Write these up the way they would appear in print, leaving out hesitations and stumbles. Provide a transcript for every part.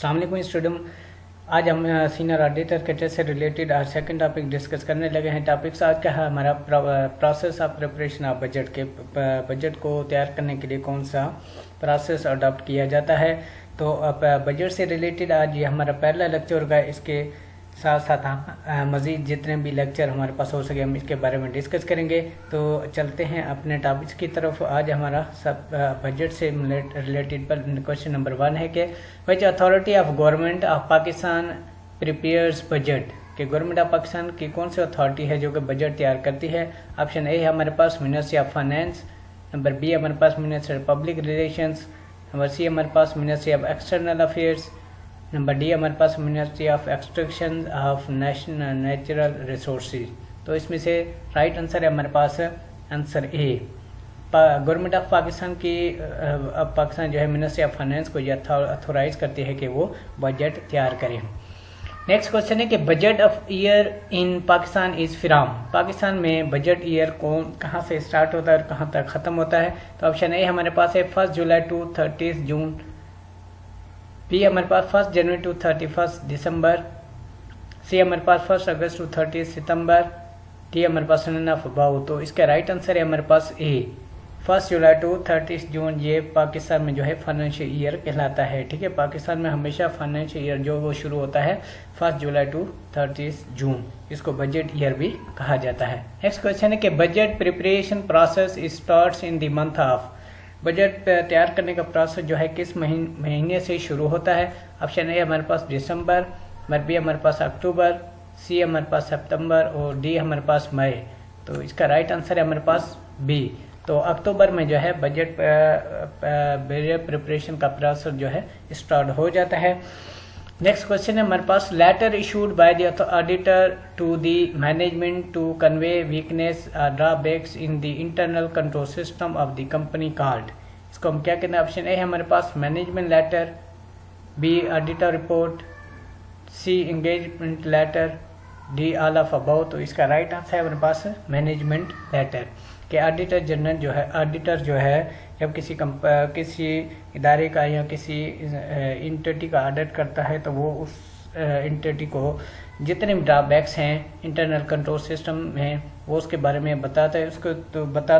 अस्सलाम वालेकुम स्टूडेंट। आज हम सीनियर ऑडिटर के टेस्ट से रिलेटेड आज सेकंड टॉपिक डिस्कस करने लगे हैं। टॉपिक्स आज का है हमारा process of preparation of budget के बजट को तैयार करने के लिए कौन सा प्रोसेस अडॉप्ट किया जाता है। तो बजट से रिलेटेड आज ये हमारा पहला लेक्चर होगा। इसके साथ साथ हम मज़ीद जितने भी लेक्चर हमारे पास हो सके हम इसके बारे में डिस्कस करेंगे। तो चलते हैं अपने टॉपिक्स की तरफ। आज हमारा सब बजट से रिलेटेड पर क्वेश्चन नंबर 1 है कि which authority of government of Pakistan prepares budget, कि गवर्नमेंट ऑफ पाकिस्तान की कौन सी अथॉरिटी है जो कि बजट तैयार करती है। ऑप्शन ए है हमारे पास ministry of finance, number B हमारे पास ministry of public relations, number C हमारे पास ministry of external affairs, number D हमारे पास ministry of extraction of natural resources. तो इसमें से राइट आंसर है हमारे पास answer A. Government of Pakistan की पाकिस्तान जो है मिनिस्ट्री ऑफ फाइनेंस को ये अथोराइज करती है कि वो बजट तैयार करें। नेक्स्ट क्वेश्चन है कि budget of year in Pakistan is from, Pakistan में बजट ईयर कहाँ से स्टार्ट होता है और कहाँ तक खत्म होता है। तो ऑप्शन ए हमारे पास है 1 जुलाई टू 30 जून, बी हमारे पास 1 जनवरी टू 31 दिसंबर, सी हमारे पास 1 अगस्त टू 30 सितंबर, डी हमारे पास नन ऑफ अबाउट। तो इसका राइट आंसर है हमारे पास ए 1 जुलाई टू 30 जून। ये पाकिस्तान में जो है फाइनेंशियल ईयर कहलाता है। ठीक है, पाकिस्तान में हमेशा फाइनेंशियल ईयर जो वो शुरू होता है 1 जुलाई टू 30 जून। इसको बजट ईयर भी कहा जाता है। नेक्स्ट क्वेश्चन है कि budget preparation process starts in the month of, budget तैयार करने का प्रोसेस जो है किस महीने से शुरू होता है। ऑप्शन ए हमारे पास दिसंबर, नंबर बी हमारे पास अक्टूबर, सी हमारे पास सितंबर और डी हमारे पास मई। तो इसका राइट आंसर है हमारे पास बी। तो अक्टूबर में जो है बजट प्रिपरेशन का प्रोसेस जो है स्टार्ट हो जाता है। नेक्स्ट क्वेश्चन है हमारे पास letter issued by the auditor to the management to convey weakness drawbacks in the internal control system of the company card. इसको हम क्या कहते हैं। ऑप्शन ए हमारे पास management letter, B auditor report, C engagement letter, D all of about. तो इसका right answer है हमारे पास मैनेजमेंट लेटर। कि ऑडिटर जनरल जो है, ऑडिटर जो है जब किसी इदारे का या किसी इंटिटी का ऑडिट करता है तो वो उस इंटिटी को जितने भी ड्रॉबैक्स हैं इंटरनल कंट्रोल सिस्टम में वो उसके बारे में बताता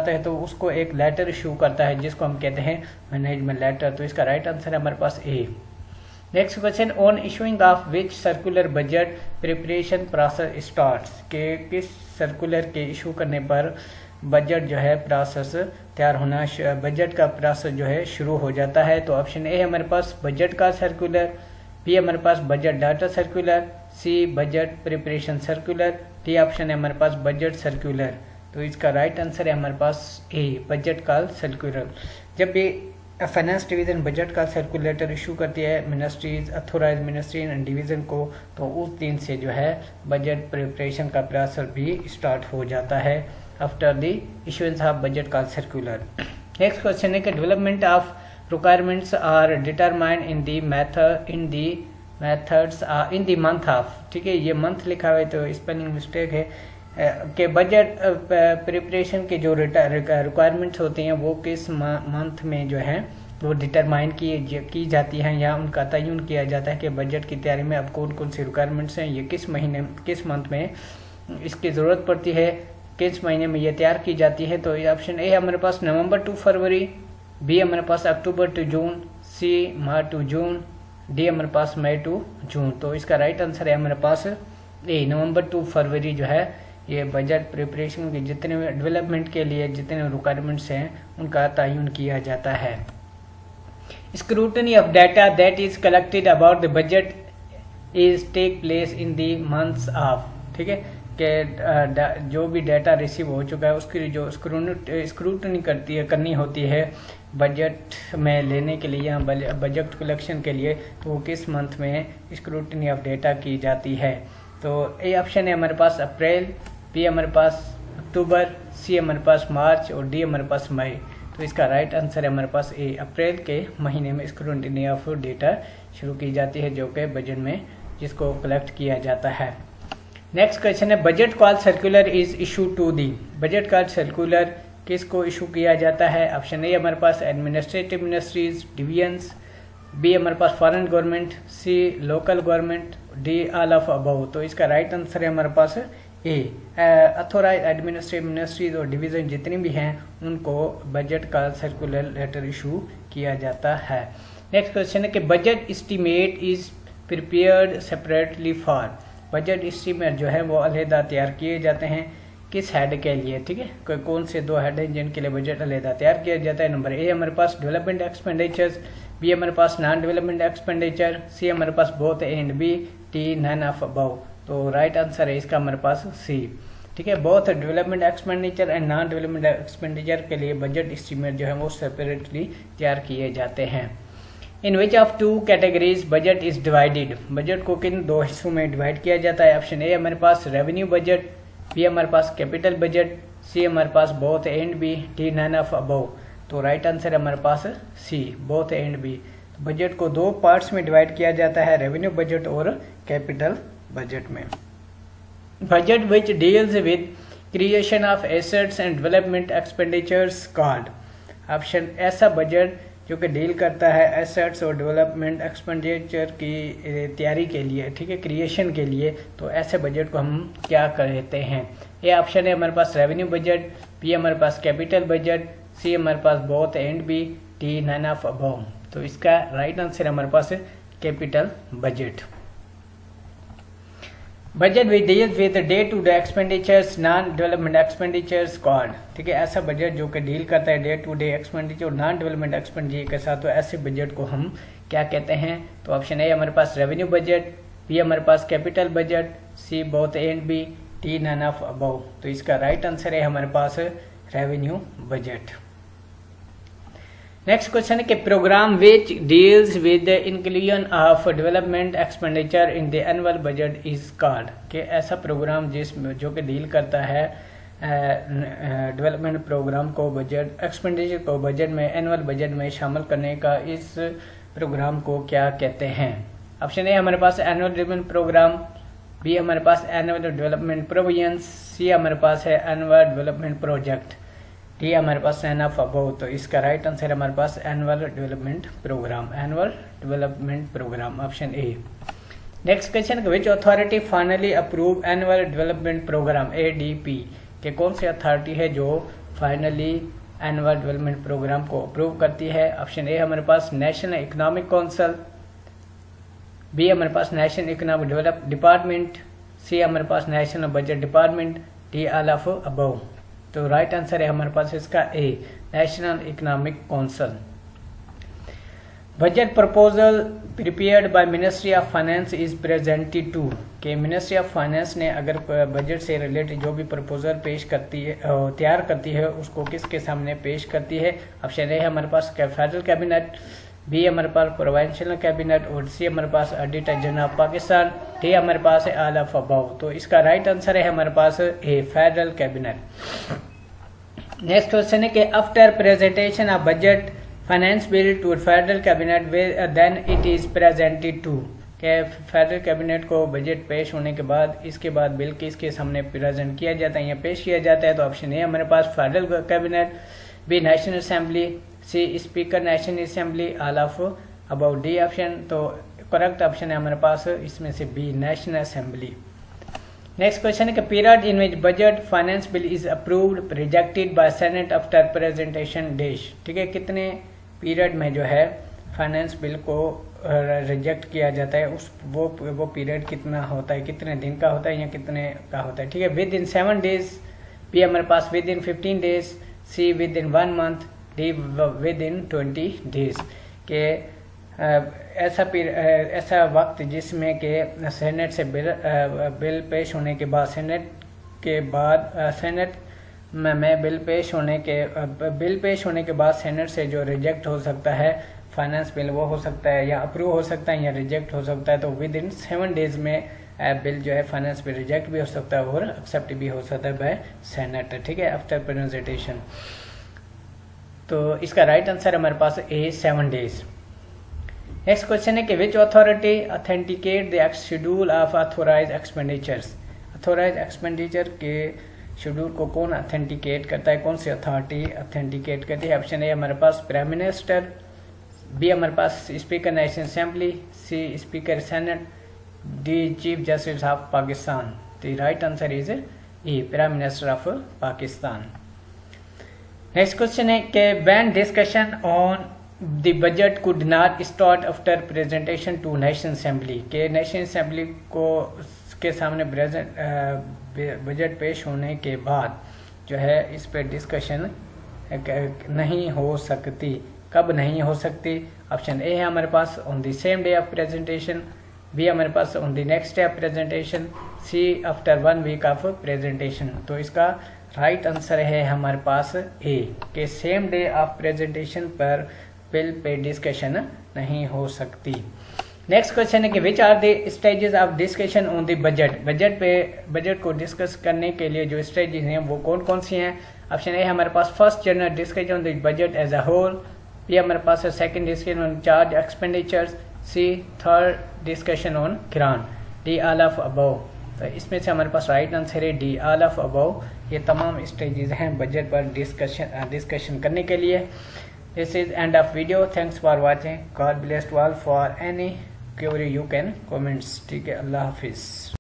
है। तो उसको एक लेटर इशू करता है जिसको हम कहते हैं मैनेजमेंट लेटर। तो इसका राइट आंसर है हमारे पास A. Next question, on issuing of which circular budget preparation process starts, के किस सर्कुलर के इशू करने पर बजट जो है प्रोसेस तैयार होना, बजट का प्रोसेस जो है शुरू हो जाता है। तो ऑप्शन ए हमारे पास बजट का सर्कुलर, बी हमारे पास budget data circular, C budget preparation circular, D option है हमारे पास बजट सर्कुलर। तो इसका राइट आंसर है हमारे पास ए बजट का सर्कुलर। जब भी फाइनेंस डिवीजन बजट का सर्कुलेटर इशू करती है ministries authorize ministry and division को, तो उस दिन से जो है बजट प्रिपरेशन का प्रोसेस भी स्टार्ट हो जाता है after the issuance of budget का सर्कुलर। नेक्स्ट क्वेश्चन है कि development of requirements are determined in the methods in the month of. ठीक है, ये मंथ लिखा हुआ है तो स्पेलिंग मिस्टेक है कि बजट प्रिपरेशन के जो रिक्वायरमेंट्स होती हैं वो किस मंथ में जो है वो डिटरमाइन की जाती हैं या उनका तयन किया जाता है कि बजट की तैयारी में अब कौन कौन सी रिक्वायरमेंट्स हैं, ये किस महीने किस मंथ में इसकी ज़रूरत पड़ती है, किस महीने में ये तैयार की जाती है। तो ऑप्शन ए हमारे पास नवंबर टू फरवरी, बी हमारे पास October to June, C March to June, D हमारे पास मई टू जून। तो इसका राइट आंसर है हमारे पास ए नवंबर टू फरवरी जो है ये बजट प्रिपरेशन के जितने डेवलपमेंट के लिए जितने रिक्वायरमेंट्स हैं उनका तयन किया जाता है। Scrutiny of data that is collected about the budget is take place in the months of. ठीक है, कि जो भी डाटा रिसीव हो चुका है उसकी जो स्क्रूटनी करनी होती है बजट में लेने के लिए या बजट कलेक्शन के लिए, तो वो किस मंथ में स्क्रूटनी ऑफ डाटा की जाती है। तो ए ऑप्शन है हमारे पास अप्रैल, बी हमारे पास अक्टूबर, सी हमारे पास मार्च और डी हमारे पास मई। तो इसका राइट आंसर है हमारे पास ए अप्रैल के महीने में स्क्रूटनी ऑफ डेटा शुरू की जाती है जो कि बजट में जिसको कलेक्ट किया जाता है। नेक्स्ट क्वेश्चन है budget call circular is issue to the, budget call circular किसको इशू किया जाता है। ऑप्शन ए हमारे पास एडमिनिस्ट्रेटिव मिनिस्ट्रीज, डिवीजन्स, बी हमारे पास foreign government, C local government, D all of above. तो इसका राइट आंसर है हमारे पास ए। अथोराइज एडमिनिस्ट्रेटिव मिनिस्ट्रीज और डिवीजन जितनी भी हैं उनको बजट का सर्कुलर लेटर इशू किया जाता है। नेक्स्ट क्वेश्चन है कि budget estimate is prepared separately for. Budget estimate जो है वो अलहदा तैयार किए जाते हैं किस हेड के लिए, ठीक है, कौन से 2 हेड हैं जिनके लिए बजट अलहदा तैयार किया जाता है। नंबर ए हमारे पास डेवलपमेंट एक्सपेंडिचर्स, बी हमारे पास नॉन डेवलपमेंट एक्सपेंडिचर, सी हमारे पास both A and B, D none of above. तो राइट आंसर है इसका हमारे पास सी, ठीक है। Both development expenditure and non development expenditure के लिए बजट एस्टीमेट जो है वो सेपरेटली तैयार किए जाते हैं। In which of 2 categories budget is divided. Budget को किन 2 हिस्सों में डिवाइड किया जाता है। ऑप्शन ए हमारे पास रेवेन्यू बजट, बी हमारे पास कैपिटल बजट, सी हमारे पास both A and B, D none of above. तो राइट आंसर है हमारे पास C, both A and B. Budget को 2 पार्ट्स में डिवाइड किया जाता है, रेवेन्यू बजट और कैपिटल बजट में। Budget which deals with creation of assets and development expenditures called. Option ऐसा बजट जो कि डील करता है एसेट्स और डेवलपमेंट एक्सपेंडिचर की तैयारी के लिए, ठीक है, क्रिएशन के लिए, तो ऐसे बजट को हम क्या कहते हैं। ये ऑप्शन है हमारे पास रेवेन्यू बजट, बी हमारे पास कैपिटल बजट, सी हमारे पास both and B, D none of above. तो इसका राइट आंसर हमारे पास capital budget. Budget which deals with day to day expenditures non development expenditures called, ठीक है, ऐसा बजट जो कि डील करता है डे टू डे एक्सपेंडिचर और नॉन डेवलपमेंट एक्सपेंडिचर के साथ, तो ऐसे बजट को हम क्या कहते हैं। तो ऑप्शन ए हमारे पास रेवेन्यू बजट, बी हमारे पास capital budget, C both A and B, D none of above. तो इसका राइट आंसर है हमारे पास रेवेन्यू बजट। नेक्स्ट क्वेश्चन है कि programme which deals with the inclusion of development expenditure in the annual budget is called, कि ऐसा programme जो कि डील करता है डेवलपमेंट प्रोग्राम को बजट एक्सपेंडिचर को बजट में एनुअल बजट में शामिल करने का, इस प्रोग्राम को क्या कहते हैं। ऑप्शन ए हमारे पास एनुअल डेवलपमेंट प्रोग्राम, बी हमारे पास एनुअल डेवलपमेंट प्रोविजंस, सी हमारे पास है एनुअल डेवलपमेंट प्रोजेक्ट, डी हमारे पास नन ऑफ अबव। तो इसका राइट आंसर है हमारे पास annual development program, annual development program, option A. Next question, which authority finally approve annual development program ADP, के कौन सी अथॉरिटी है जो फाइनली एनुअल डेवलपमेंट प्रोग्राम को अप्रूव करती है। ऑप्शन ए हमारे पास नेशनल इकोनॉमिक काउंसिल, बी हमारे पास national economic develop department, C हमारे पास national budget department, D all of above. तो राइट आंसर है हमारे पास इसका A, national economic council. Budget proposal prepared by ministry of finance is presented to, के मिनिस्ट्री ऑफ फाइनेंस ने अगर बजट से रिलेटेड जो भी प्रपोजल पेश करती है तैयार करती है उसको किसके सामने पेश करती है। ऑप्शन ए हमारे पास फेडरल कैबिनेट, बी हमारे पास प्रोविंशियल कैबिनेट और सी हमारे पास auditor general of Pakistan, D हमारे पास है ऑल ऑफ अबव। तो इसका राइट आंसर है हमारे पास A, federal cabinet. Next question है कि after presentation of budget finance bill to federal cabinet then it is presented to, के फेडरल कैबिनेट को बजट पेश होने के बाद इसके बाद बिल किसके सामने प्रेजेंट किया जाता है या पेश किया जाता है। तो ऑप्शन ए हमारे पास federal cabinet, B national assembly, C speaker national assembly, all of about D option. तो करेक्ट ऑप्शन है हमारे पास इसमें से B, national assembly. Next question है कि period in which budget finance bill is approved rejected by senate after presentation dash, ठीक है, कितने पीरियड में जो है फाइनेंस बिल को रिजेक्ट किया जाता है, उस वो पीरियड कितना होता है, कितने दिन का होता है या कितने का होता है, ठीक है। विद इन 7 डेज, बी हमारे पास within 15 days, C within 1 month, D within 20 days, के ऐसा वक्त जिसमें के सेनेट से बिल पेश होने के बाद सेनेट में बिल पेश होने के बाद सेनेट से जो रिजेक्ट हो सकता है फाइनेंस बिल, वो हो सकता है या अप्रूव हो सकता है या रिजेक्ट हो सकता है। तो विद इन 7 डेज में बिल जो है फाइनेंस बिल रिजेक्ट भी हो सकता है और एक्सेप्ट भी हो सकता है बाय सेनेट, ठीक है, आफ्टर प्रेजेंटेशन। तो इसका राइट आंसर हमारे पास ए, 7 डेज। नेक्स्ट क्वेश्चन है कि which authority authenticate the schedule of authorize expenditures, authorize expenditure के शेड्यूल को कौन ऑथेंटिकेट करता है, कौन सी अथॉरिटी ऑथेंटिकेट करती है। ऑप्शन ए हमारे पास प्राइम मिनिस्टर, बी हमारे पास speaker national assembly, C speaker senate, D chief justice of Pakistan. The right answer is E, prime minister of Pakistan. Next question है कि when discussion on the budget could not start after presentation to national assembly, के national assembly को के सामने budget पेश होने के बाद जो है इस पे डिस्कशन नहीं हो सकती। कब नहीं हो सकती? ऑप्शन ए है हमारे पास on the same day of presentation, B हमारे पास on the next day of presentation, C after 1 week of presentation. तो इसका राइट आंसर है हमारे पास ए, के सेम डे ऑफ प्रेजेंटेशन पर बिल पे डिस्कशन नहीं हो सकती। नेक्स्ट क्वेश्चन है कि which are the stages of discussion on the budget को डिस्कस करने के लिए जो स्टेजेस हैं वो कौन कौन सी हैं? ऑप्शन ए हमारे पास first general discussion on the budget as a whole, B हमारे पास है second discussion on charge expenditures, C third discussion on grant, D all of above. तो इसमें से हमारे पास राइट आंसर है डी ऑल ऑफ अबव। ये तमाम स्टेजेस हैं बजट पर डिस्कशन करने के लिए। This is end of video. Thanks for watching. God bless you all. For any query you can comments. ठीक है, अल्लाह हाफिज।